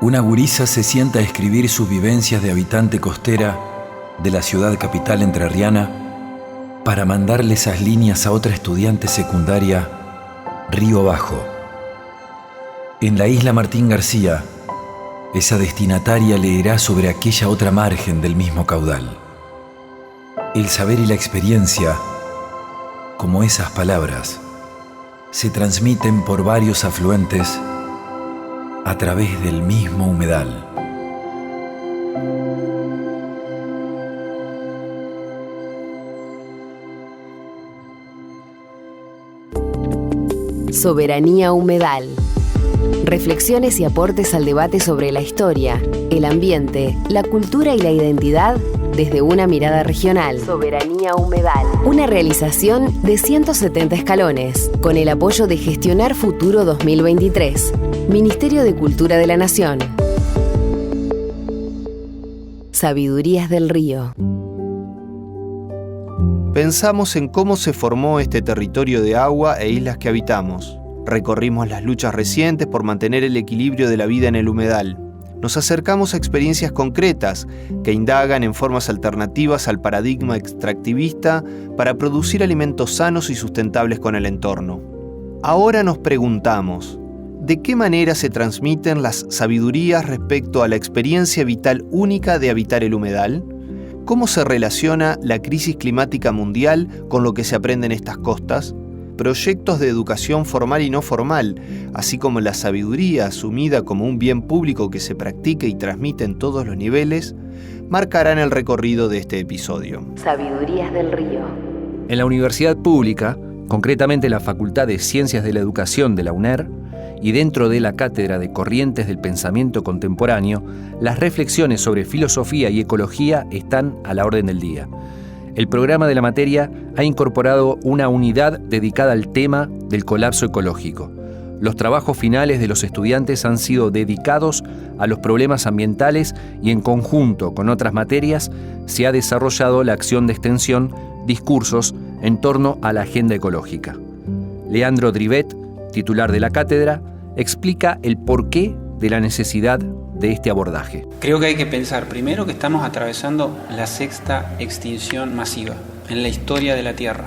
Una gurisa se sienta a escribir sus vivencias de habitante costera de la ciudad capital entrerriana para mandarle esas líneas a otra estudiante secundaria río abajo. En la isla Martín García, esa destinataria leerá sobre aquella otra margen del mismo caudal. El saber y la experiencia, como esas palabras, se transmiten por varios afluentes a través del mismo humedal. Soberanía humedal. Reflexiones y aportes al debate sobre la historia, el ambiente, la cultura y la identidad desde una mirada regional. Soberanía humedal. Una realización de 170 escalones, con el apoyo de Gestionar Futuro 2023, Ministerio de Cultura de la Nación. Sabidurías del Río. Pensamos en cómo se formó este territorio de agua e islas que habitamos. Recorrimos las luchas recientes por mantener el equilibrio de la vida en el humedal. Nos acercamos a experiencias concretas que indagan en formas alternativas al paradigma extractivista para producir alimentos sanos y sustentables con el entorno. Ahora nos preguntamos, ¿de qué manera se transmiten las sabidurías respecto a la experiencia vital única de habitar el humedal? ¿Cómo se relaciona la crisis climática mundial con lo que se aprende en estas costas? Proyectos de educación formal y no formal, así como la sabiduría asumida como un bien público que se practica y transmite en todos los niveles, marcarán el recorrido de este episodio. Sabidurías del Río. En la universidad pública, concretamente la Facultad de Ciencias de la Educación de la UNER, y dentro de la Cátedra de Corrientes del Pensamiento Contemporáneo, las reflexiones sobre filosofía y ecología están a la orden del día. El programa de la materia ha incorporado una unidad dedicada al tema del colapso ecológico. Los trabajos finales de los estudiantes han sido dedicados a los problemas ambientales y en conjunto con otras materias se ha desarrollado la acción de extensión Discursos en torno a la agenda ecológica. Leandro Drivet, titular de la cátedra, explica el porqué de la necesidad de este abordaje. Creo que hay que pensar primero que estamos atravesando la 6ª extinción masiva en la historia de la Tierra.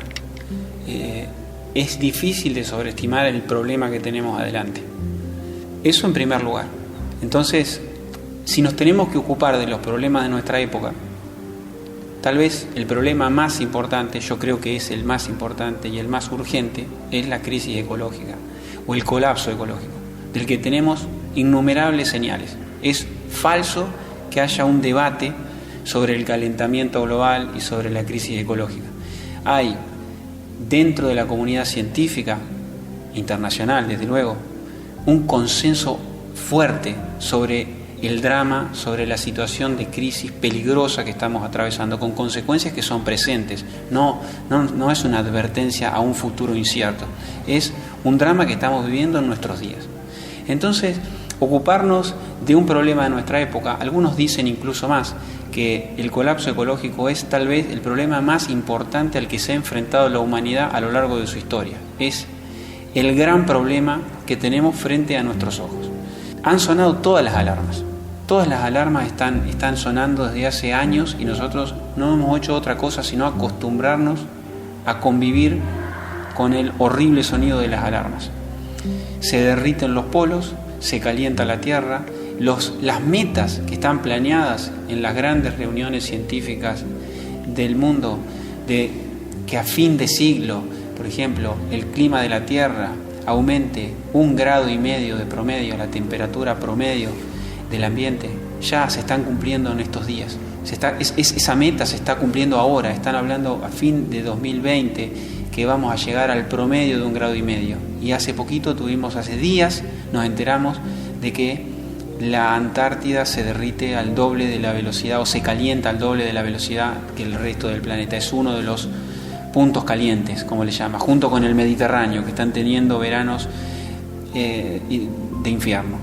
Es difícil de sobreestimar el problema que tenemos adelante. Eso en primer lugar. Entonces, si nos tenemos que ocupar de los problemas de nuestra época, tal vez el problema más importante, yo creo que es el más importante y el más urgente, es la crisis ecológica o el colapso ecológico, del que tenemos innumerables señales. Es falso que haya un debate sobre el calentamiento global y sobre la crisis ecológica. Hay, dentro de la comunidad científica, internacional desde luego, un consenso fuerte sobre el drama, sobre la situación de crisis peligrosa que estamos atravesando, con consecuencias que son presentes. No es una advertencia a un futuro incierto, es un drama que estamos viviendo en nuestros días. Entonces, ocuparnos de un problema de nuestra época, algunos dicen incluso más, que el colapso ecológico es tal vez el problema más importante al que se ha enfrentado la humanidad a lo largo de su historia. Es el gran problema que tenemos frente a nuestros ojos. Han sonado todas las alarmas están sonando desde hace años y nosotros no hemos hecho otra cosa sino acostumbrarnos a convivir con el horrible sonido de las alarmas. Se derriten los polos, se calienta la Tierra, las metas que están planeadas en las grandes reuniones científicas del mundo, de que a fin de siglo, por ejemplo, el clima de la Tierra aumente 1,5 grados de promedio, la temperatura promedio del ambiente, ya se están cumpliendo en estos días. Esa meta se está cumpliendo ahora, están hablando a fin de 2020 que vamos a llegar al promedio de 1,5 grados. Y hace días nos enteramos de que la Antártida se derrite al doble de la velocidad o se calienta al doble de la velocidad que el resto del planeta. Es uno de los puntos calientes, como le llama, junto con el Mediterráneo, que están teniendo veranos de infierno.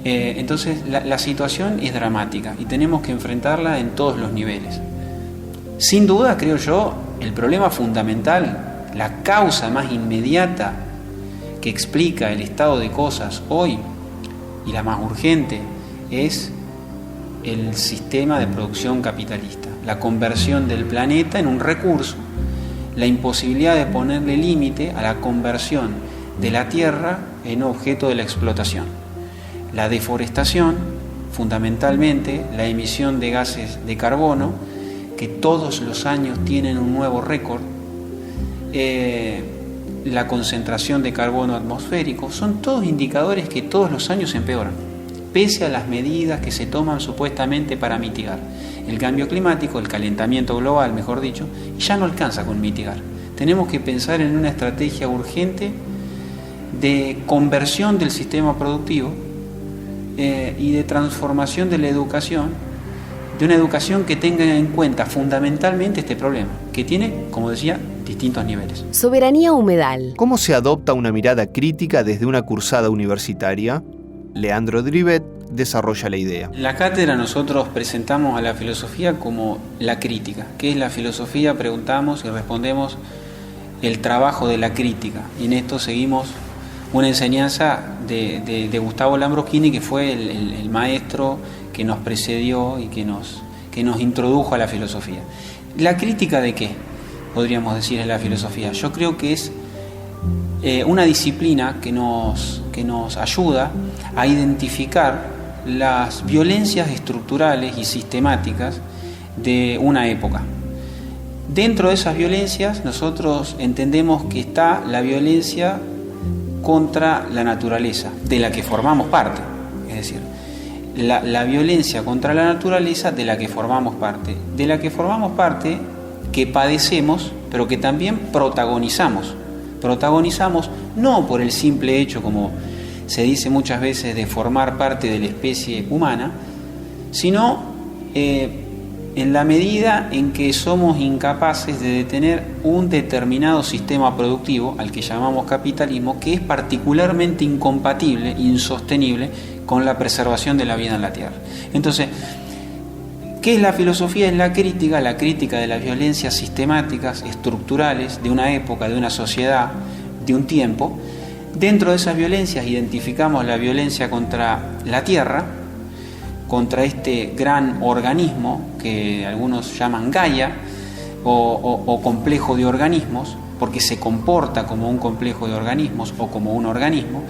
Entonces la situación es dramática y tenemos que enfrentarla en todos los niveles. Sin duda, creo yo, el problema fundamental, la causa más inmediata que explica el estado de cosas hoy y la más urgente es el sistema de producción capitalista, la conversión del planeta en un recurso, la imposibilidad de ponerle límite a la conversión de la tierra en objeto de la explotación, la deforestación, fundamentalmente la emisión de gases de carbono, que todos los años tienen un nuevo récord, la concentración de carbono atmosférico, son todos indicadores que todos los años empeoran, pese a las medidas que se toman supuestamente para mitigar el cambio climático, el calentamiento global, mejor dicho, ya no alcanza con mitigar. Tenemos que pensar en una estrategia urgente de conversión del sistema productivo y de transformación de la educación, de una educación que tenga en cuenta fundamentalmente este problema, que tiene, como decía, distintos niveles. Soberanía humedal. ¿Cómo se adopta una mirada crítica desde una cursada universitaria? Leandro Drivet desarrolla la idea. En la cátedra nosotros presentamos a la filosofía como la crítica. ¿Qué es la filosofía? Preguntamos y respondemos el trabajo de la crítica. Y en esto seguimos una enseñanza de Gustavo Lambroschini, que fue el maestro que nos precedió y que nos introdujo a la filosofía. ¿La crítica de qué? Podríamos decir es la filosofía. Yo creo que es una disciplina que nos ayuda a identificar las violencias estructurales y sistemáticas de una época. Dentro de esas violencias nosotros entendemos que está la violencia contra la naturaleza, de la que formamos parte, es decir, la violencia contra la naturaleza de la que formamos parte, que padecemos, pero que también protagonizamos no por el simple hecho, como se dice muchas veces, de formar parte de la especie humana, sino en la medida en que somos incapaces de detener un determinado sistema productivo, al que llamamos capitalismo, que es particularmente incompatible, insostenible, con la preservación de la vida en la Tierra. Entonces, ¿qué es la filosofía? Es la crítica de las violencias sistemáticas, estructurales, de una época, de una sociedad, de un tiempo. Dentro de esas violencias identificamos la violencia contra la Tierra, contra este gran organismo que algunos llaman Gaia o complejo de organismos, porque se comporta como un complejo de organismos o como un organismo.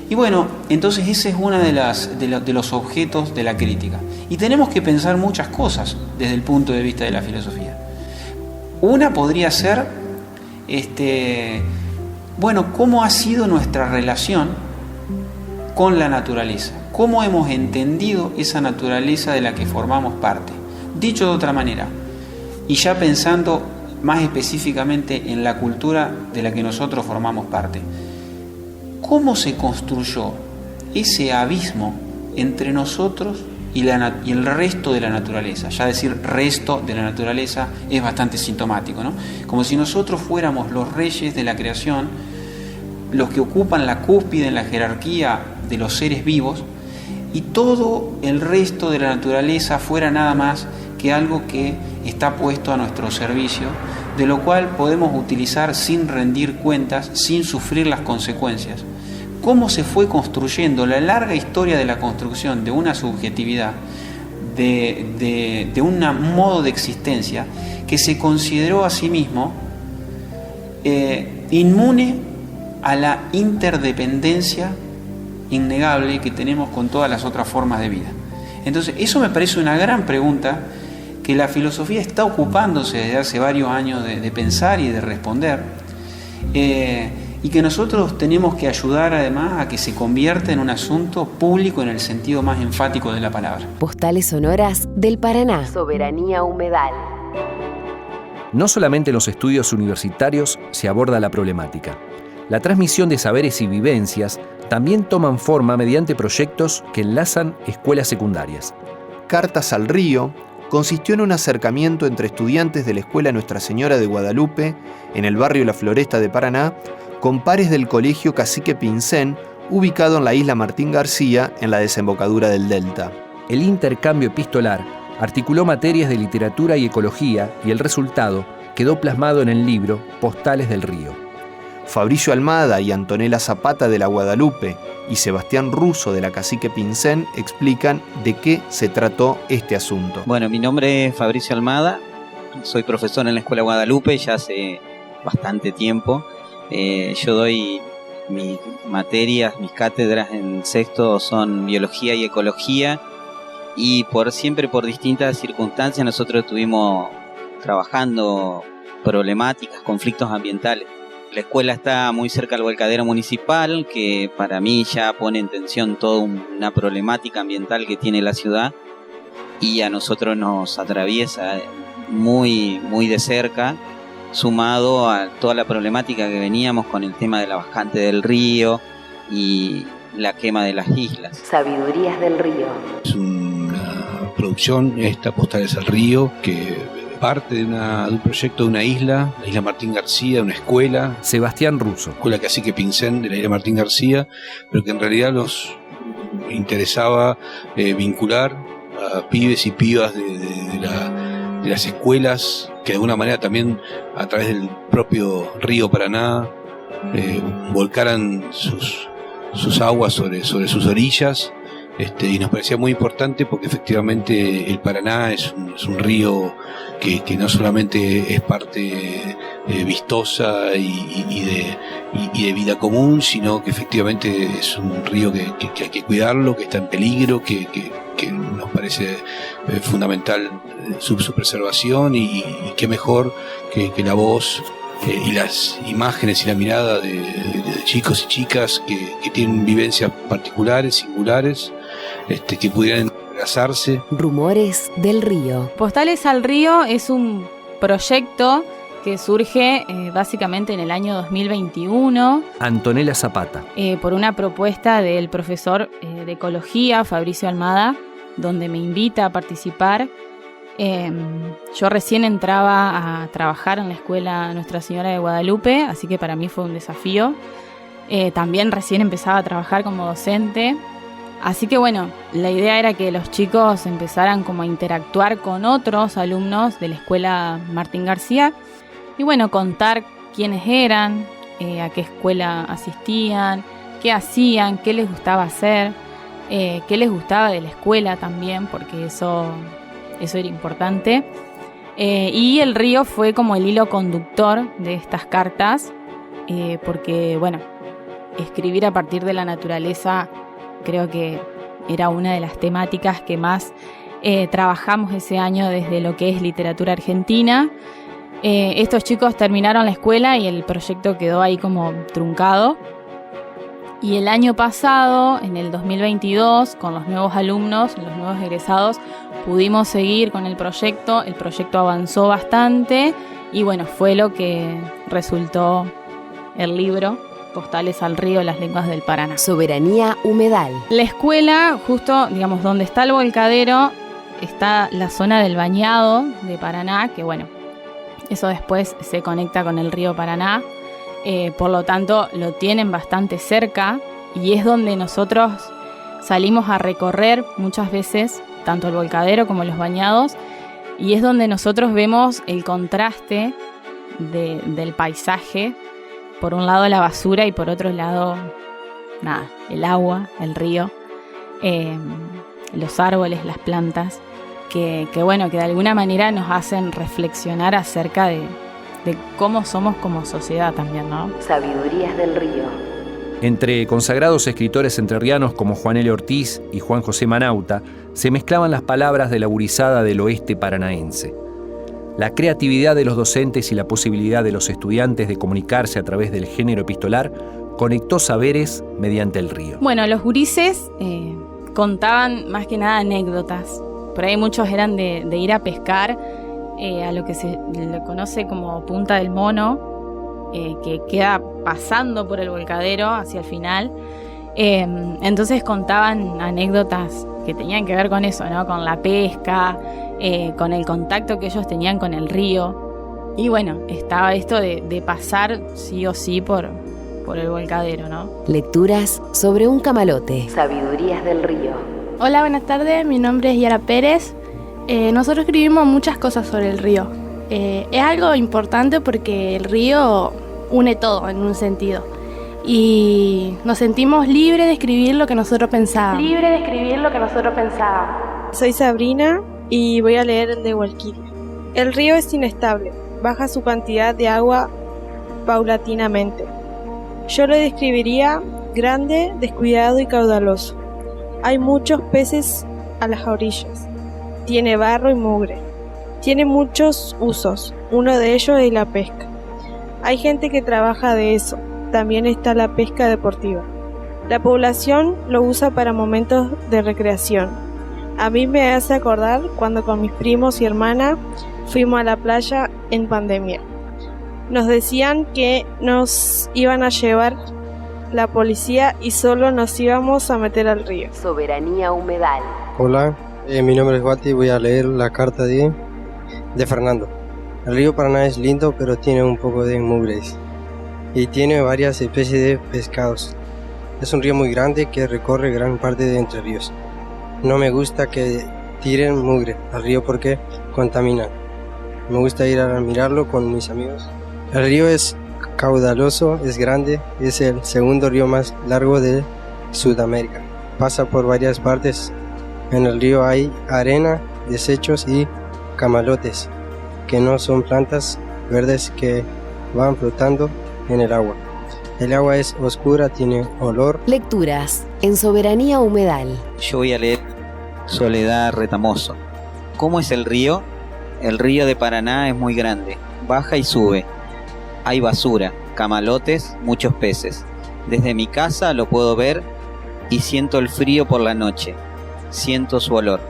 Y bueno, entonces ese es uno de los objetos de la crítica. Y tenemos que pensar muchas cosas desde el punto de vista de la filosofía. Una podría ser, ¿cómo ha sido nuestra relación con la naturaleza? ¿Cómo hemos entendido esa naturaleza de la que formamos parte? Dicho de otra manera, y ya pensando más específicamente en la cultura de la que nosotros formamos parte, ¿cómo se construyó ese abismo entre nosotros y el resto de la naturaleza? Ya decir resto de la naturaleza es bastante sintomático, ¿no? Como si nosotros fuéramos los reyes de la creación, los que ocupan la cúspide en la jerarquía de los seres vivos, y todo el resto de la naturaleza fuera nada más que algo que está puesto a nuestro servicio, de lo cual podemos utilizar sin rendir cuentas, sin sufrir las consecuencias. ¿Cómo se fue construyendo la larga historia de la construcción de una subjetividad, de un modo de existencia que se consideró a sí mismo inmune a la interdependencia innegable que tenemos con todas las otras formas de vida? Entonces, eso me parece una gran pregunta que la filosofía está ocupándose desde hace varios años de pensar y de responder, y que nosotros tenemos que ayudar además a que se convierta en un asunto público en el sentido más enfático de la palabra. Postales sonoras del Paraná. Soberanía humedal. No solamente en los estudios universitarios se aborda la problemática. La transmisión de saberes y vivencias también toman forma mediante proyectos que enlazan escuelas secundarias. Cartas al Río consistió en un acercamiento entre estudiantes de la Escuela Nuestra Señora de Guadalupe, en el barrio La Floresta de Paraná, con pares del Colegio Cacique Pincén, ubicado en la isla Martín García, en la desembocadura del Delta. El intercambio epistolar articuló materias de literatura y ecología, y el resultado quedó plasmado en el libro Postales del Río. Fabricio Almada y Antonella Zapata de la Guadalupe y Sebastián Russo de la Cacique Pincén explican de qué se trató este asunto. Bueno, mi nombre es Fabricio Almada, soy profesor en la Escuela Guadalupe ya hace bastante tiempo. Yo doy mis materias, mis cátedras en sexto son biología y ecología, y siempre por distintas circunstancias nosotros estuvimos trabajando problemáticas, conflictos ambientales. La escuela está muy cerca del volcadero municipal, que para mí ya pone en tensión toda una problemática ambiental que tiene la ciudad, y a nosotros nos atraviesa muy, muy de cerca, sumado a toda la problemática que veníamos con el tema de la bajante del río y la quema de las islas. Sabidurías del río. Es una producción, Postales al Río, que parte de un proyecto de una isla, la isla Martín García, una escuela. Sebastián Russo. Escuela Cacique Pincén de la isla Martín García, pero que en realidad nos interesaba vincular a pibes y pibas de las escuelas que de alguna manera también a través del propio río Paraná volcaran sus aguas sobre sus orillas. Y nos parecía muy importante porque efectivamente el Paraná es un río que no solamente es parte vistosa y de vida común, sino que efectivamente es un río que hay que cuidarlo, que está en peligro, que nos parece fundamental su preservación, y qué mejor que la voz y las imágenes y la mirada de chicos y chicas que tienen vivencias particulares, singulares, que pudieran entrelazarse. Rumores del río. Postales al Río es un proyecto que surge básicamente en el año 2021. Antonella Zapata. Por una propuesta del profesor de ecología, Fabricio Almada, donde me invita a participar. Yo recién entraba a trabajar en la escuela Nuestra Señora de Guadalupe, así que para mí fue un desafío. También recién empezaba a trabajar como docente, así que bueno, la idea era que los chicos empezaran como a interactuar con otros alumnos de la escuela Martín García y bueno, contar quiénes eran, a qué escuela asistían, qué hacían, qué les gustaba hacer, qué les gustaba de la escuela también, porque eso era importante. Y el río fue como el hilo conductor de estas cartas, porque, bueno, escribir a partir de la naturaleza creo que era una de las temáticas que más trabajamos ese año desde lo que es literatura argentina. Estos chicos terminaron la escuela y el proyecto quedó ahí como truncado. Y el año pasado, en el 2022, con los nuevos alumnos, los nuevos egresados, pudimos seguir con el proyecto avanzó bastante y bueno, fue lo que resultó el libro Postales al Río, las lenguas del Paraná. Soberanía humedal. La escuela, justo, digamos, donde está el volcadero, está la zona del bañado de Paraná, que bueno, eso después se conecta con el río Paraná. Por lo tanto lo tienen bastante cerca y es donde nosotros salimos a recorrer muchas veces tanto el volcadero como los bañados, y es donde nosotros vemos el contraste del paisaje, por un lado la basura y por otro lado el agua, el río, los árboles, las plantas, que bueno, que de alguna manera nos hacen reflexionar acerca de cómo somos como sociedad también, ¿no? Sabidurías del río. Entre consagrados escritores entrerrianos como Juan L. Ortiz y Juan José Manauta, se mezclaban las palabras de la gurizada del oeste paranaense. La creatividad de los docentes y la posibilidad de los estudiantes de comunicarse a través del género epistolar conectó saberes mediante el río. Bueno, los gurises contaban más que nada anécdotas. Por ahí muchos eran de ir a pescar a lo que se le conoce como Punta del Mono, que queda pasando por el volcadero hacia el final. Entonces contaban anécdotas que tenían que ver con eso, ¿no? Con la pesca, con el contacto que ellos tenían con el río. Y bueno, estaba esto de pasar sí o sí por el volcadero, ¿no? Lecturas sobre un camalote. Sabidurías del río. Hola, buenas tardes. Mi nombre es Yara Pérez. Nosotros escribimos muchas cosas sobre el río. Es algo importante porque el río une todo en un sentido. Y nos sentimos libres de escribir lo que nosotros pensábamos. Soy Sabrina y voy a leer el de Hualquile. El río es inestable, baja su cantidad de agua paulatinamente. Yo lo describiría grande, descuidado y caudaloso. Hay muchos peces a las orillas. Tiene barro y mugre. Tiene muchos usos. Uno de ellos es la pesca. Hay gente que trabaja de eso. También está la pesca deportiva. La población lo usa para momentos de recreación. A mí me hace acordar cuando con mis primos y hermana fuimos a la playa en pandemia. Nos decían que nos iban a llevar la policía y solo nos íbamos a meter al río. Soberanía Humedal. Hola, mi nombre es Guati y voy a leer la carta de Fernando. El río Paraná es lindo, pero tiene un poco de mugres y tiene varias especies de pescados. Es un río muy grande que recorre gran parte de Entre Ríos. No me gusta que tiren mugre al río porque contaminan. Me gusta ir a mirarlo con mis amigos. El río es caudaloso, es grande, es el segundo río más largo de Sudamérica. Pasa por varias partes. En el río hay arena, desechos y camalotes, que no son plantas verdes que van flotando en el agua. El agua es oscura, tiene olor. Lecturas en Soberanía Humedal. Yo voy a leer Soledad Retamoso. ¿Cómo es el río? El río de Paraná es muy grande, baja y sube. Hay basura, camalotes, muchos peces. Desde mi casa lo puedo ver y siento el frío por la noche. Siento su olor.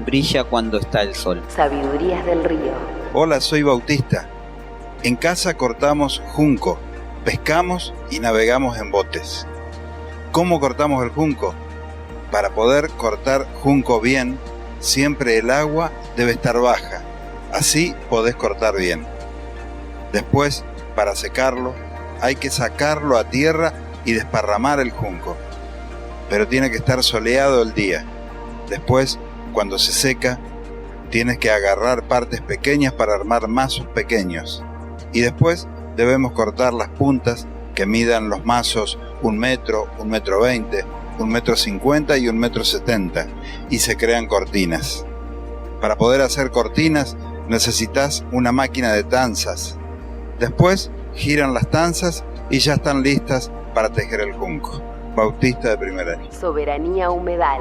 Brilla cuando está el sol. Sabidurías del río. Hola, soy Bautista. En casa cortamos junco, pescamos y navegamos en botes. ¿Cómo cortamos el junco? Para poder cortar junco bien, siempre el agua debe estar baja. Así podés cortar bien. Después, para secarlo, hay que sacarlo a tierra y desparramar el junco. Pero tiene que estar soleado el día. Después, cuando se seca, tienes que agarrar partes pequeñas para armar mazos pequeños. Y después debemos cortar las puntas que midan los mazos 1 metro, 1,20 metros, 1,50 metros y 1,70 metros, y se crean cortinas. Para poder hacer cortinas necesitas una máquina de tanzas. Después giran las tanzas y ya están listas para tejer el junco. Bautista de primer año. Soberanía Humedal.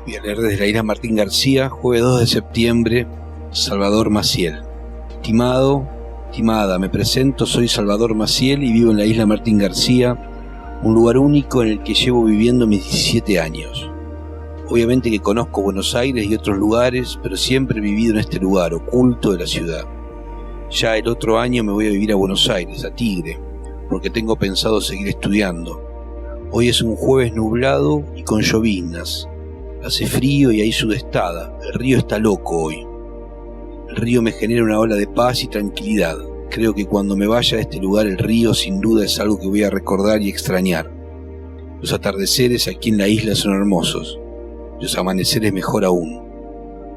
Voy a leer desde la isla Martín García, jueves 2 de septiembre, Salvador Maciel. Estimado, estimada, me presento, soy Salvador Maciel y vivo en la isla Martín García, un lugar único en el que llevo viviendo mis 17 años. Obviamente que conozco Buenos Aires y otros lugares, pero siempre he vivido en este lugar, oculto de la ciudad. Ya el otro año me voy a vivir a Buenos Aires, a Tigre, porque tengo pensado seguir estudiando. Hoy es un jueves nublado y con lloviznas. Hace frío y hay sudestada. El río está loco hoy. El río me genera una ola de paz y tranquilidad. Creo que cuando me vaya a este lugar el río sin duda es algo que voy a recordar y extrañar. Los atardeceres aquí en la isla son hermosos. Los amaneceres mejor aún.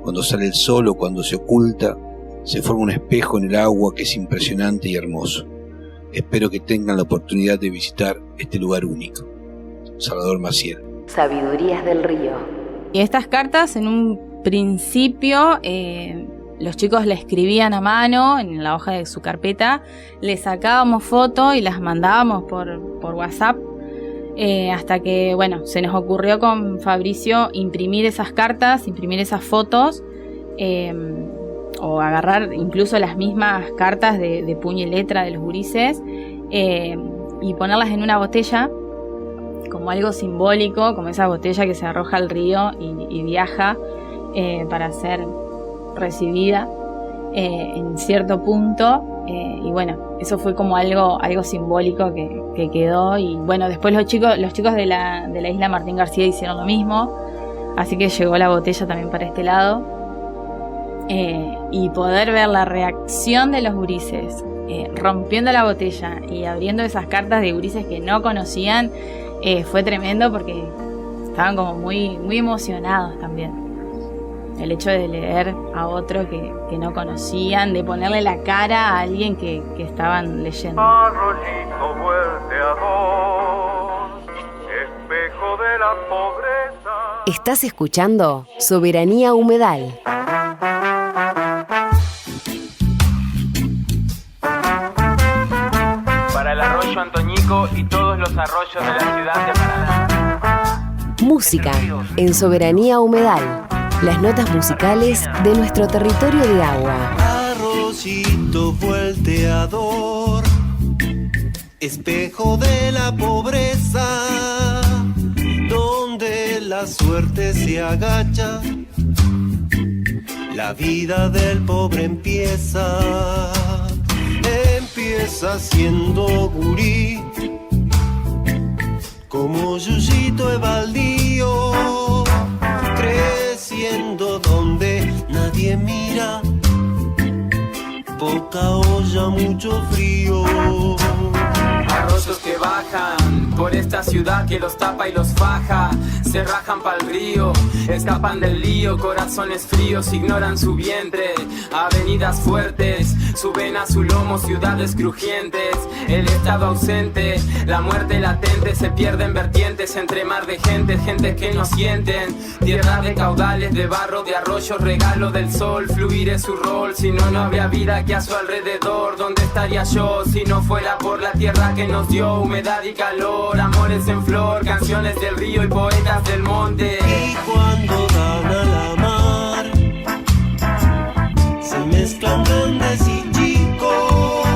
Cuando sale el sol o cuando se oculta, se forma un espejo en el agua que es impresionante y hermoso. Espero que tengan la oportunidad de visitar este lugar único. Salvador Maciel. Sabidurías del río. Y estas cartas en un principio los chicos le escribían a mano en la hoja de su carpeta, le sacábamos fotos y las mandábamos por WhatsApp hasta que bueno, se nos ocurrió con Fabricio imprimir esas cartas, imprimir esas fotos o agarrar incluso las mismas cartas de puño y letra de los gurises y ponerlas en una botella como algo simbólico, como esa botella que se arroja al río y viaja para ser recibida en cierto punto y bueno, eso fue como algo simbólico que quedó y bueno, después los chicos de la isla Martín García hicieron lo mismo, así que llegó la botella también para este lado y poder ver la reacción de los gurises rompiendo la botella y abriendo esas cartas de gurises que no conocían fue tremendo porque estaban como muy, muy emocionados también. el hecho de leer a otro que no conocían, de ponerle la cara a alguien que estaban leyendo. Arroyito volteador, espejo de la pobreza. Estás escuchando Soberanía Humedal. Para el arroyo Antoñico y todos los arroyos de la ciudad de Paraná. Música en Soberanía Humedal. Las notas musicales de nuestro territorio de agua. Arroyito volteador, espejo de la pobreza, donde la suerte se agacha, la vida del pobre empieza siendo gurí, como Yuyito de baldío, creciendo donde nadie mira, poca olla, mucho frío. Arroyos que bajan por esta ciudad que los tapa y los faja, se rajan pa'l río, escapan del lío, corazones fríos ignoran su vientre, avenidas fuertes, suben a su lomo ciudades crujientes, el estado ausente, la muerte latente, se pierden vertientes entre mar de gentes que no sienten, tierra de caudales, de barro, de arroyos, regalo del sol, fluir es su rol, si no, no habría vida que a su alrededor, ¿dónde estaría yo si no fuera por la tierra que nos dio humedad y calor, amores en flor, canciones del río y poetas del monte? Y cuando dan a la mar, se mezclan grandes y chicos,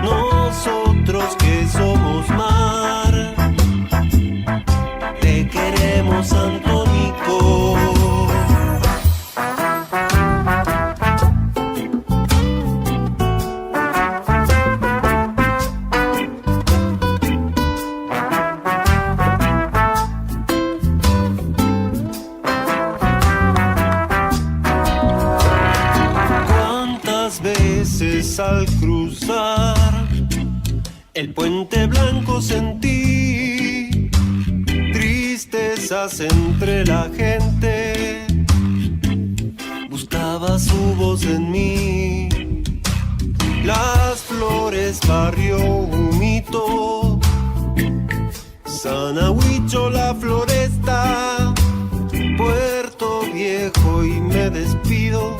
nosotros que somos mar, te queremos, Santo Nico. Al cruzar el puente blanco sentí tristezas entre la gente, buscaba su voz en mí, las flores, barrio Humito, Sanahuicho, la floresta, Puerto Viejo, y me despido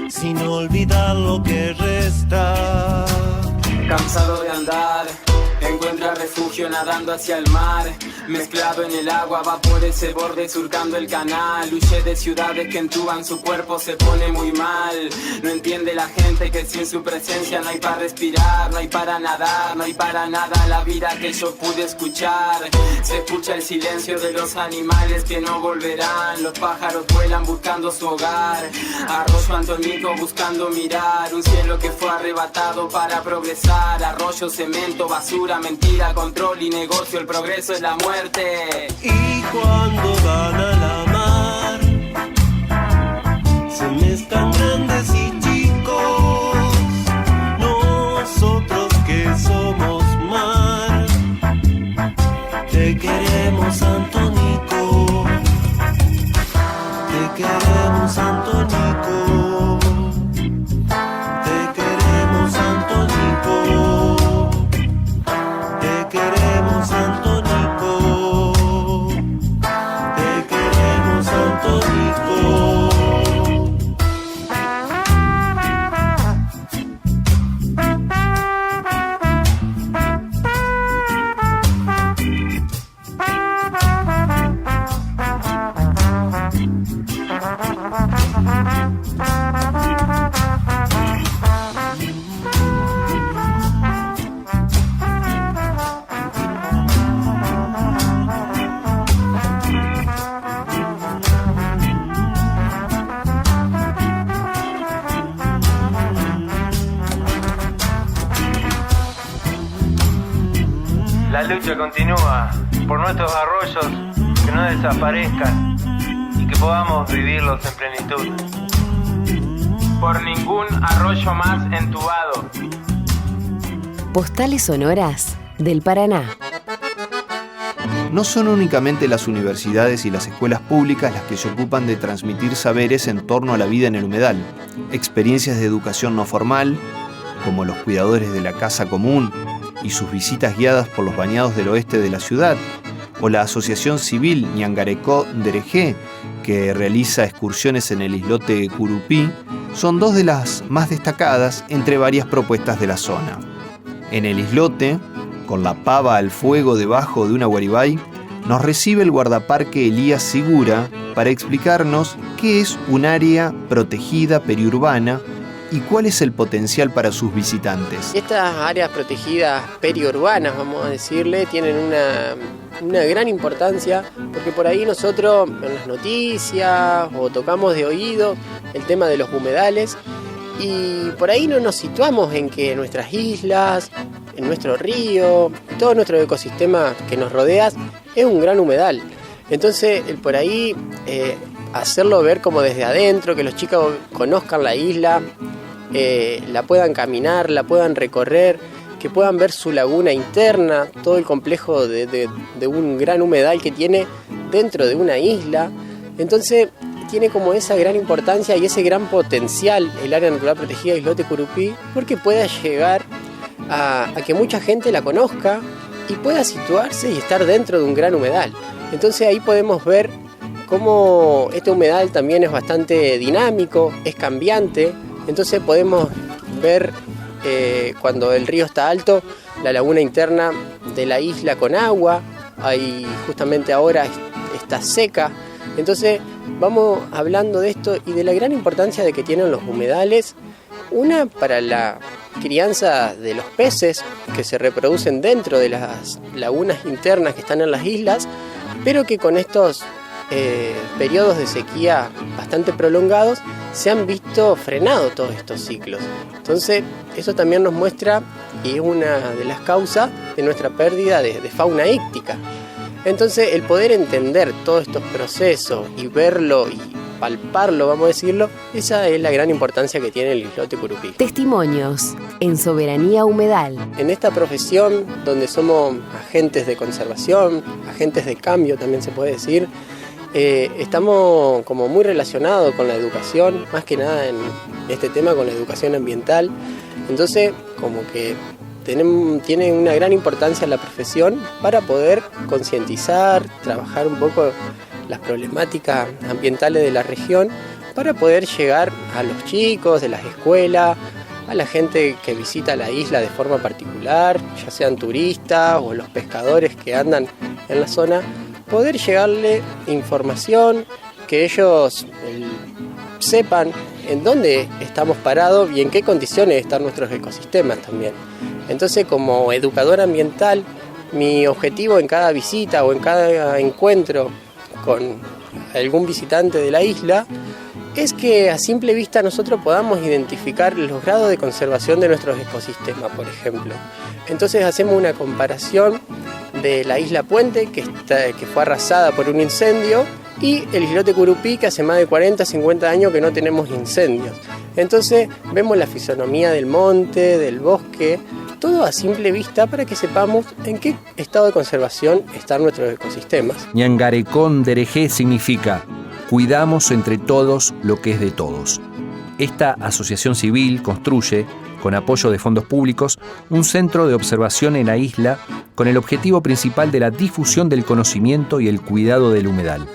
sin olvidar lo que resta. Cansado de andar, encuentra refugio nadando hacia el mar, mezclado en el agua, va por ese borde surcando el canal, huye de ciudades que entuban su cuerpo, se pone muy mal, no entiende la gente que sin su presencia no hay para respirar, no hay para nadar, no hay para nada la vida que yo pude escuchar, se escucha el silencio de los animales que no volverán, los pájaros vuelan buscando su hogar, arroyo Antoñico buscando mirar, un cielo que fue arrebatado para progresar, arroyo, cemento, basura, mentira, control y negocio, el progreso es la muerte. Y cuando van a la mar, se mezclan grandes y chicos, nosotros que somos mar, te queremos, Santo Nico, te queremos, Santo Nico, te queremos, Santo Nico, te queremos, Santo Nico. La lucha continúa por nuestros arroyos, que no desaparezcan y que podamos vivirlos en plenitud. Por ningún arroyo más entubado. Postales sonoras del Paraná. No son únicamente las universidades y las escuelas públicas las que se ocupan de transmitir saberes en torno a la vida en el humedal. Experiencias de educación no formal, como los cuidadores de la casa común y sus visitas guiadas por los bañados del oeste de la ciudad, o la asociación civil Ñangarecó Nderejé, que realiza excursiones en el islote Curupí, son dos de las más destacadas entre varias propuestas de la zona. En el islote, con la pava al fuego debajo de una guaribay, nos recibe el guardaparque Elías Sigura para explicarnos qué es un área protegida periurbana y cuál es el potencial para sus visitantes. Estas áreas protegidas periurbanas, vamos a decirle, tienen una gran importancia porque por ahí nosotros en las noticias o tocamos de oído el tema de los humedales y por ahí no nos situamos en que nuestras islas, en nuestro río, todo nuestro ecosistema que nos rodea es un gran humedal. Entonces por ahí hacerlo ver como desde adentro, que los chicos conozcan la isla, la puedan caminar, la puedan recorrer, que puedan ver su laguna interna, todo el complejo de un gran humedal que tiene dentro de una isla. Entonces tiene como esa gran importancia y ese gran potencial el área natural protegida Islote Curupí, porque pueda llegar a que mucha gente la conozca y pueda situarse y estar dentro de un gran humedal. Entonces ahí podemos ver cómo este humedal también es bastante dinámico, es cambiante. Entonces podemos ver cuando el río está alto, la laguna interna de la isla con agua, ahí justamente ahora está seca. Entonces vamos hablando de esto y de la gran importancia de que tienen los humedales, una para la crianza de los peces que se reproducen dentro de las lagunas internas que están en las islas, pero que con estos periodos de sequía bastante prolongados se han visto frenados todos estos ciclos. Entonces eso también nos muestra y es una de las causas de nuestra pérdida de fauna íctica. Entonces el poder entender todos estos procesos y verlo y palparlo, vamos a decirlo, esa es la gran importancia que tiene el islote Curupí. Testimonios en Soberanía Humedal. En esta profesión donde somos agentes de conservación, agentes de cambio también se puede decir, estamos como muy relacionados con la educación, más que nada en este tema con la educación ambiental. Entonces como que tiene una gran importancia la profesión para poder concientizar, trabajar un poco las problemáticas ambientales de la región, para poder llegar a los chicos de las escuelas, a la gente que visita la isla de forma particular, ya sean turistas o los pescadores que andan en la zona, poder llegarle información, que ellos sepan en dónde estamos parados y en qué condiciones están nuestros ecosistemas también. Entonces, como educador ambiental, mi objetivo en cada visita o en cada encuentro con algún visitante de la isla es que a simple vista nosotros podamos identificar los grados de conservación de nuestros ecosistemas, por ejemplo. Entonces hacemos una comparación de la isla Puente, que fue arrasada por un incendio, y el islote Curupí, que hace más de 40, 50 años que no tenemos incendios. Entonces vemos la fisonomía del monte, del bosque, todo a simple vista para que sepamos en qué estado de conservación están nuestros ecosistemas. Ñangarecó Nderejé significa cuidamos entre todos lo que es de todos. Esta asociación civil construye, con apoyo de fondos públicos, un centro de observación en la isla con el objetivo principal de la difusión del conocimiento y el cuidado del humedal.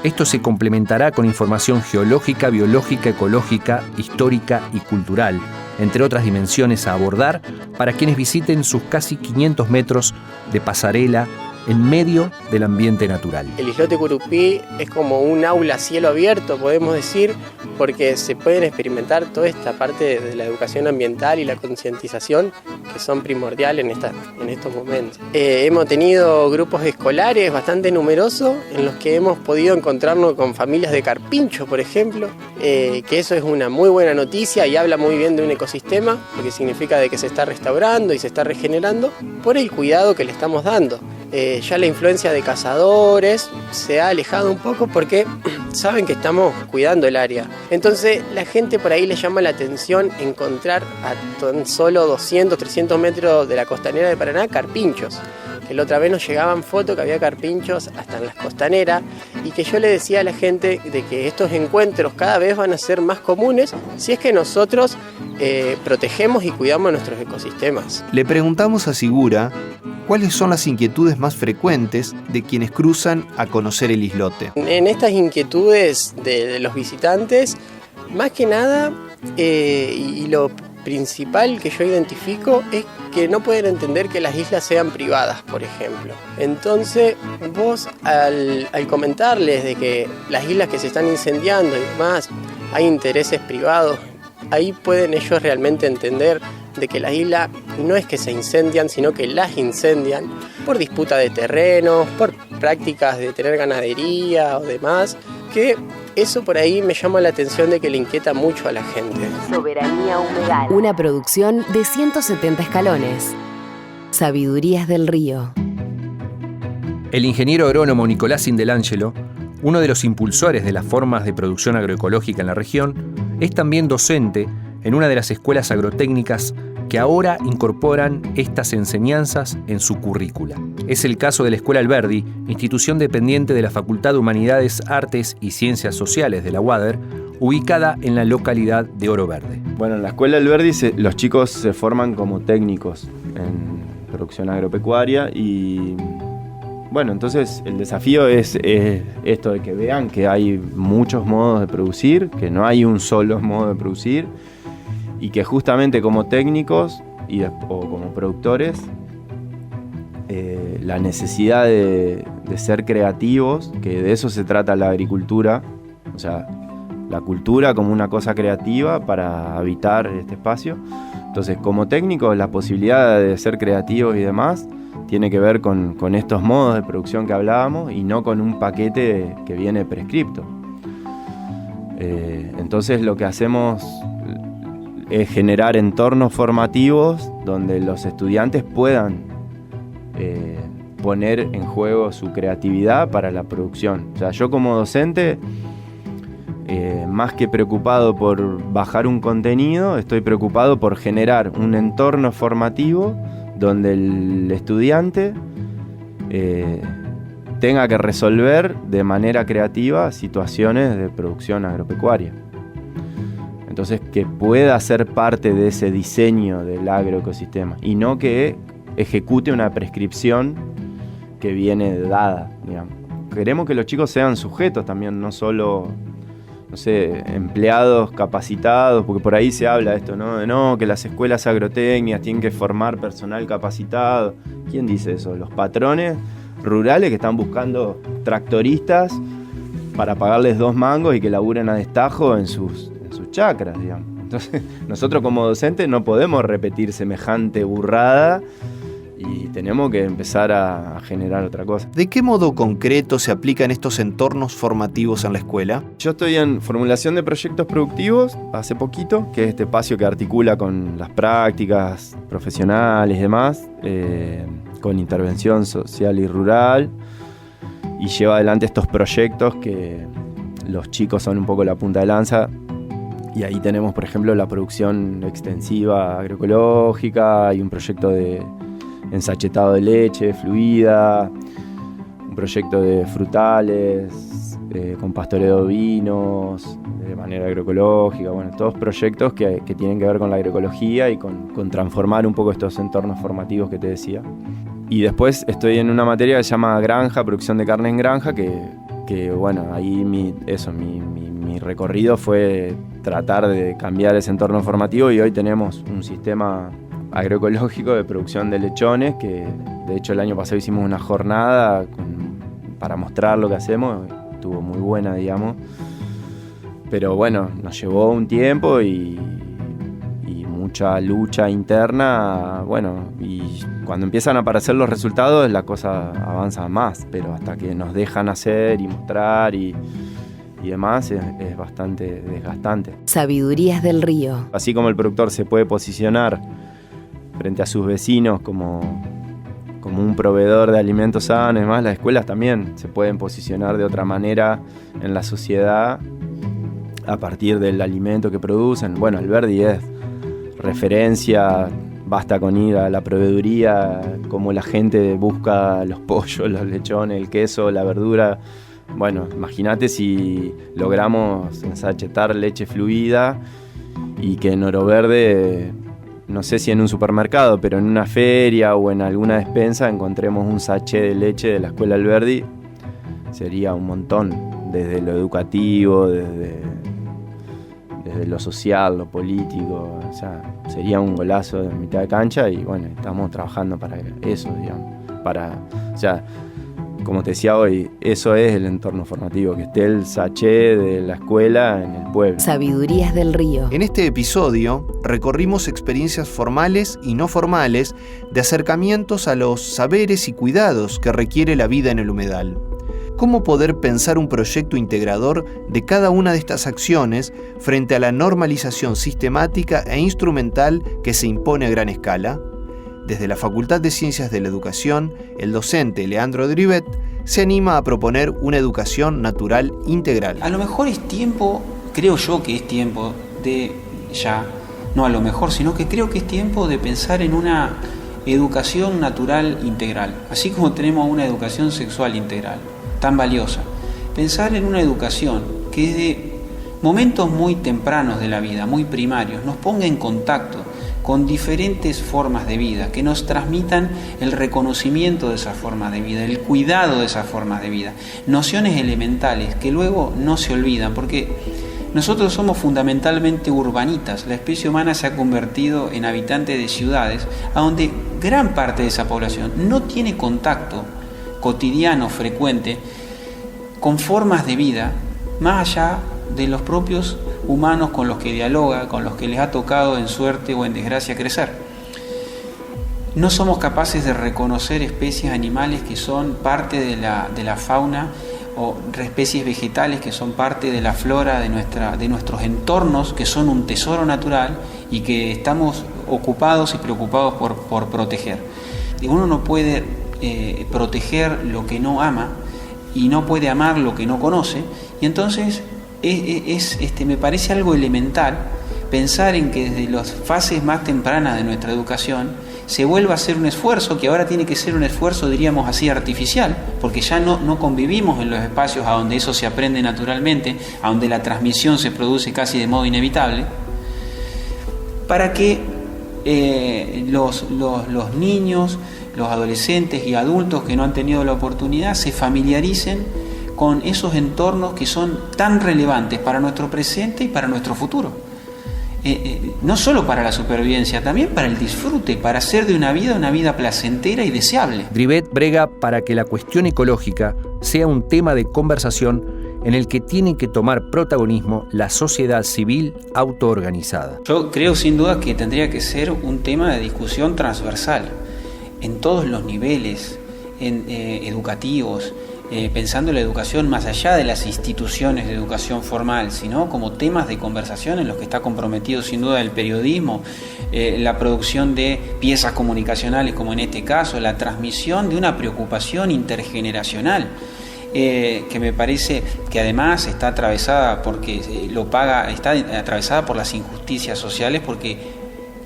Esto se complementará con información geológica, biológica, ecológica, histórica y cultural, entre otras dimensiones a abordar para quienes visiten sus casi 500 metros de pasarela en medio del ambiente natural. El islote Curupí es como un aula a cielo abierto, podemos decir, porque se pueden experimentar toda esta parte de la educación ambiental y la concientización que son primordiales en estos momentos. Hemos tenido grupos escolares bastante numerosos en los que hemos podido encontrarnos con familias de carpinchos, por ejemplo, que eso es una muy buena noticia y habla muy bien de un ecosistema, porque significa de que se está restaurando y se está regenerando por el cuidado que le estamos dando. Ya la influencia de cazadores se ha alejado un poco porque saben que estamos cuidando el área. Entonces la gente por ahí le llama la atención encontrar a tan solo 200, 300 metros de la costanera de Paraná carpinchos, que la otra vez nos llegaban fotos que había carpinchos hasta en las costaneras y que yo le decía a la gente de que estos encuentros cada vez van a ser más comunes si es que nosotros protegemos y cuidamos nuestros ecosistemas. Le preguntamos a Sigura cuáles son las inquietudes más frecuentes de quienes cruzan a conocer el islote. En estas inquietudes de los visitantes, más que nada, y lo principal que yo identifico es que no pueden entender que las islas sean privadas, por ejemplo. Entonces, vos al comentarles de que las islas que se están incendiando y demás, hay intereses privados, ahí pueden ellos realmente entender de que las islas no es que se incendian, sino que las incendian por disputa de terrenos, por prácticas de tener ganadería o demás, que eso por ahí me llama la atención de que le inquieta mucho a la gente. Soberanía Humedal. Una producción de 170 escalones. Sabidurías del Río. El ingeniero agrónomo Nicolás Indelangelo, uno de los impulsores de las formas de producción agroecológica en la región, es también docente en una de las escuelas agrotécnicas que ahora incorporan estas enseñanzas en su currícula. Es el caso de la Escuela Alberdi, institución dependiente de la Facultad de Humanidades, Artes y Ciencias Sociales de la UADER, ubicada en la localidad de Oro Verde. Bueno, en la Escuela Alberdi los chicos se forman como técnicos en producción agropecuaria y bueno, entonces el desafío es esto de que vean que hay muchos modos de producir, que no hay un solo modo de producir y que justamente como técnicos o como productores la necesidad de ser creativos, que de eso se trata la agricultura, o sea, la cultura como una cosa creativa para habitar este espacio. Entonces, como técnicos, la posibilidad de ser creativos y demás tiene que ver con estos modos de producción que hablábamos y no con un paquete que viene prescripto. Entonces, lo que hacemos es generar entornos formativos donde los estudiantes puedan poner en juego su creatividad para la producción. O sea, yo como docente, más que preocupado por bajar un contenido, estoy preocupado por generar un entorno formativo donde el estudiante tenga que resolver de manera creativa situaciones de producción agropecuaria. Entonces, que pueda ser parte de ese diseño del agroecosistema y no que ejecute una prescripción que viene dada, digamos. Queremos que los chicos sean sujetos también, no solo, no sé, empleados capacitados, porque por ahí se habla de esto, ¿no? De no, que las escuelas agrotécnicas tienen que formar personal capacitado. ¿Quién dice eso? Los patrones rurales que están buscando tractoristas para pagarles 2 mangos y que laburen a destajo en sus chacras, digamos. Entonces, nosotros como docentes no podemos repetir semejante burrada y tenemos que empezar a generar otra cosa. ¿De qué modo concreto se aplican estos entornos formativos en la escuela? Yo estoy en formulación de proyectos productivos hace poquito, que es este espacio que articula con las prácticas profesionales y demás, con intervención social y rural, y lleva adelante estos proyectos que los chicos son un poco la punta de lanza. Y ahí tenemos, por ejemplo, la producción extensiva agroecológica y un proyecto de ensachetado de leche fluida, un proyecto de frutales, con pastoreo de ovinos, de manera agroecológica. Bueno, todos proyectos que tienen que ver con la agroecología y con transformar un poco estos entornos formativos que te decía. Y después estoy en una materia que se llama granja, producción de carne en granja, que bueno, ahí mi recorrido fue tratar de cambiar ese entorno formativo y hoy tenemos un sistema agroecológico de producción de lechones que de hecho el año pasado hicimos una jornada para mostrar lo que hacemos, estuvo muy buena, digamos, pero bueno, nos llevó un tiempo y mucha lucha interna, bueno, y cuando empiezan a aparecer los resultados la cosa avanza más, pero hasta que nos dejan hacer y mostrar y demás es bastante desgastante. Sabidurías del Río. Así como el productor se puede posicionar frente a sus vecinos como un proveedor de alimentos sanos y demás, las escuelas también se pueden posicionar de otra manera en la sociedad a partir del alimento que producen. Bueno, Alberdi es referencia basta con ir a la proveeduría, como la gente busca los pollos, los lechones, el queso, la verdura. Bueno, imagínate si logramos ensachetar leche fluida y que en Oro Verde, no sé si en un supermercado, pero en una feria o en alguna despensa encontremos un sachet de leche de la Escuela Alberdi. Sería un montón, desde lo educativo, desde lo social, lo político. O sea, sería un golazo de mitad de cancha y bueno, estamos trabajando para eso, digamos. O sea, como te decía hoy, eso es el entorno formativo, que esté el sachet de la escuela en el pueblo. Sabidurías del Río. En este episodio recorrimos experiencias formales y no formales de acercamientos a los saberes y cuidados que requiere la vida en el humedal. ¿Cómo poder pensar un proyecto integrador de cada una de estas acciones frente a la normalización sistemática e instrumental que se impone a gran escala? Desde la Facultad de Ciencias de la Educación, el docente Leandro Drivet se anima a proponer una educación natural integral. A lo mejor es tiempo, creo yo que es tiempo de ya, no a lo mejor, sino que creo que es tiempo de pensar en una educación natural integral, así como tenemos una educación sexual integral, tan valiosa. Pensar en una educación que desde momentos muy tempranos de la vida, muy primarios, nos ponga en contacto con diferentes formas de vida, que nos transmitan el reconocimiento de esas formas de vida, el cuidado de esas formas de vida, nociones elementales que luego no se olvidan, porque nosotros somos fundamentalmente urbanitas. La especie humana se ha convertido en habitante de ciudades, a donde gran parte de esa población no tiene contacto cotidiano, frecuente, con formas de vida más allá de los propios humanos con los que dialoga, con los que les ha tocado en suerte o en desgracia crecer. No somos capaces de reconocer especies animales que son parte de la fauna o especies vegetales que son parte de la flora de nuestros entornos, que son un tesoro natural y que estamos ocupados y preocupados por proteger. Uno no puede proteger lo que no ama y no puede amar lo que no conoce, y entonces me parece algo elemental pensar en que desde las fases más tempranas de nuestra educación se vuelva a hacer un esfuerzo, que ahora tiene que ser un esfuerzo, diríamos así, artificial, porque ya no convivimos en los espacios a donde eso se aprende naturalmente, a donde la transmisión se produce casi de modo inevitable, para que los niños, los adolescentes y adultos que no han tenido la oportunidad se familiaricen con esos entornos que son tan relevantes para nuestro presente y para nuestro futuro. No solo para la supervivencia, también para el disfrute, para hacer de una vida placentera y deseable. Drivet brega para que la cuestión ecológica sea un tema de conversación en el que tiene que tomar protagonismo la sociedad civil autoorganizada. Yo creo sin duda que tendría que ser un tema de discusión transversal, en todos los niveles educativos, pensando la educación más allá de las instituciones de educación formal, sino como temas de conversación en los que está comprometido sin duda el periodismo, la producción de piezas comunicacionales como en este caso, la transmisión de una preocupación intergeneracional, que me parece que además está atravesada está atravesada por las injusticias sociales, porque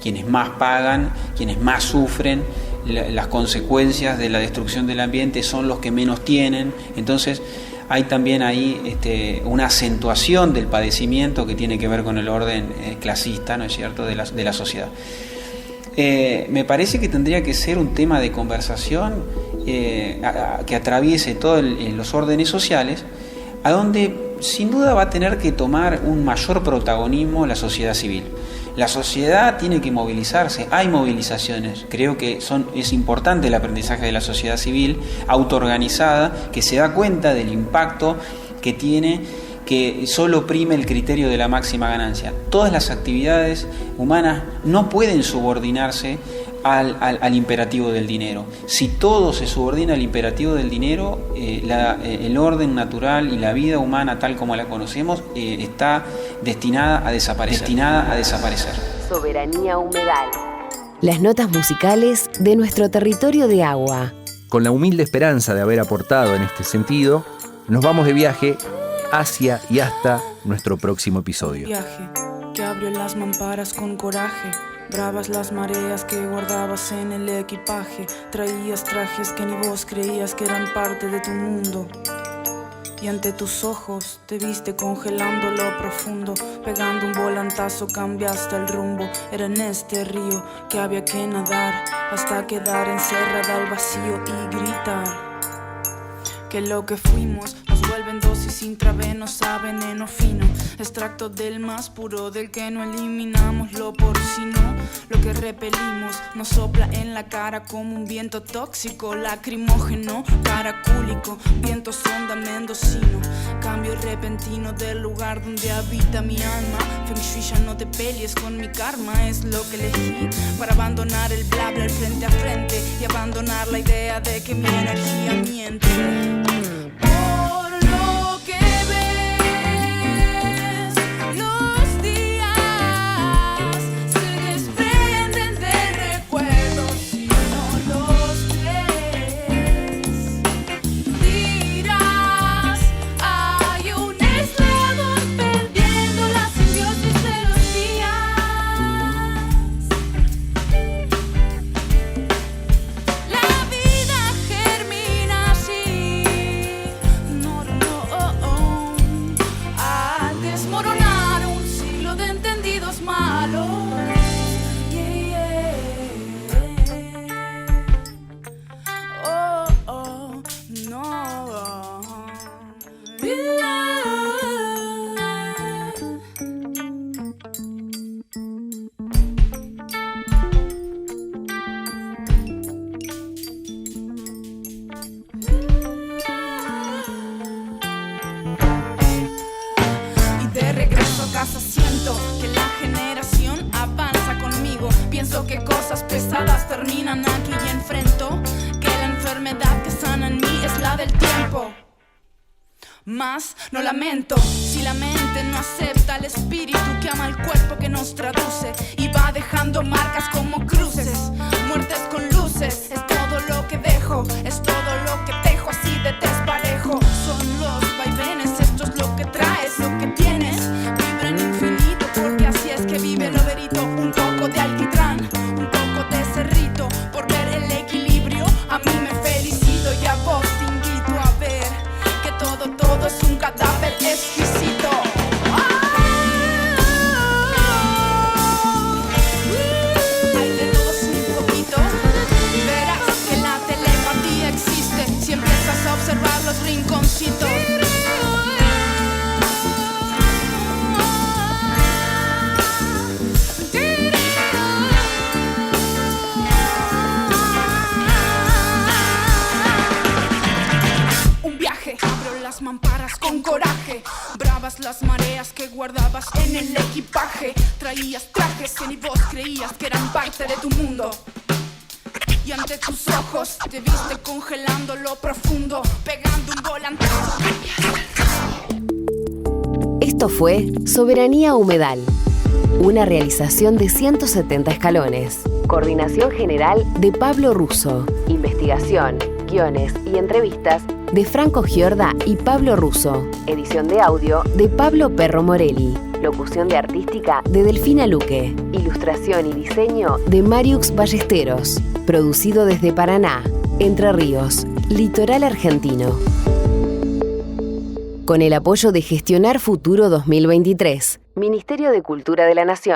quienes más pagan, quienes más sufren las consecuencias de la destrucción del ambiente son los que menos tienen. Entonces hay también ahí una acentuación del padecimiento que tiene que ver con el orden clasista, ¿no es cierto?, de la sociedad. Me parece que tendría que ser un tema de conversación que atraviese todos los órdenes sociales, a donde sin duda va a tener que tomar un mayor protagonismo la sociedad civil. La sociedad tiene que movilizarse, hay movilizaciones, creo que es importante el aprendizaje de la sociedad civil autoorganizada, que se da cuenta del impacto que tiene, que solo prime el criterio de la máxima ganancia. Todas las actividades humanas no pueden subordinarse al imperativo del dinero. Si todo se subordina al imperativo del dinero, el orden natural y la vida humana tal como la conocemos está destinada a desaparecer. Soberanía humedal. Las notas musicales de nuestro territorio de agua. Con la humilde esperanza de haber aportado en este sentido, nos vamos de viaje hacia y hasta nuestro próximo episodio. Viaje. que abrió las mamparas con coraje. Bravas las mareas que guardabas en el equipaje. Traías trajes que ni vos creías que eran parte de tu mundo. Y ante tus ojos te viste congelando lo profundo. Pegando un volantazo cambiaste el rumbo. Era en este río que había que nadar, hasta quedar encerrada al vacío y gritar que lo que fuimos nos vuelven dosis intravenosa, veneno fino, extracto del más puro, del que no eliminamos lo porcino. Lo que repelimos nos sopla en la cara como un viento tóxico, lacrimógeno, caracúlico, viento sonda mendocino. Cambio repentino del lugar donde habita mi alma. Feng Shui, ya no te pelees con mi karma, es lo que elegí para abandonar el bla bla, el frente a frente, y abandonar la idea de que mi energía miente. Por lo que ves, los días se desprenden de recuerdos. Si no los crees, dirás, hay un eslabón perdiendo la simbiosis de los días. La vida germina así. Al desmoronar un siglo de entendidos malos. Oh, oh, no. Y de regreso a casa siento que la generación avanza conmigo. Pienso que cosas pesadas terminan aquí y enfrento que la enfermedad que sana en mí es la del tiempo. Más no lamento si la mente no acepta el espíritu que ama el cuerpo, que nos traduce y va dejando marcas como cruces, muertes con luces. Es todo lo que dejo, es todo lo que tejo así de desparejo. Son los vaivenes, esto es lo que traes, lo que tienes. Vibra en infinito porque así es que vive lo verito. Un poco de alquitrán, un poco de cerrito, por ver el equilibrio. A mí me felicito y a vos te invito a ver que todo es un cadáver exquisito. Hay de todos un poquito. Verás que la telepatía existe si empiezas a observar los rinconcitos. Un viaje, abro las mamparas con coraje. Bravas las mareas que guardabas en el equipaje. Traías trajes que ni vos creías que eran parte de tu mundo. Y ante tus ojos te viste congelando lo profundo, pegando un volantazo. Esto fue Soberanía Humedal, una realización de 170 escalones. Coordinación general de Pablo Russo. Investigación, guiones y entrevistas de Franco Giorda y Pablo Russo. Edición de audio de Pablo Perro Morelli. Locución de artística de Delfina Luque. Ilustración y diseño de Mariux Ballesteros. Producido desde Paraná, Entre Ríos, litoral argentino. Con el apoyo de Gestionar Futuro 2023, Ministerio de Cultura de la Nación.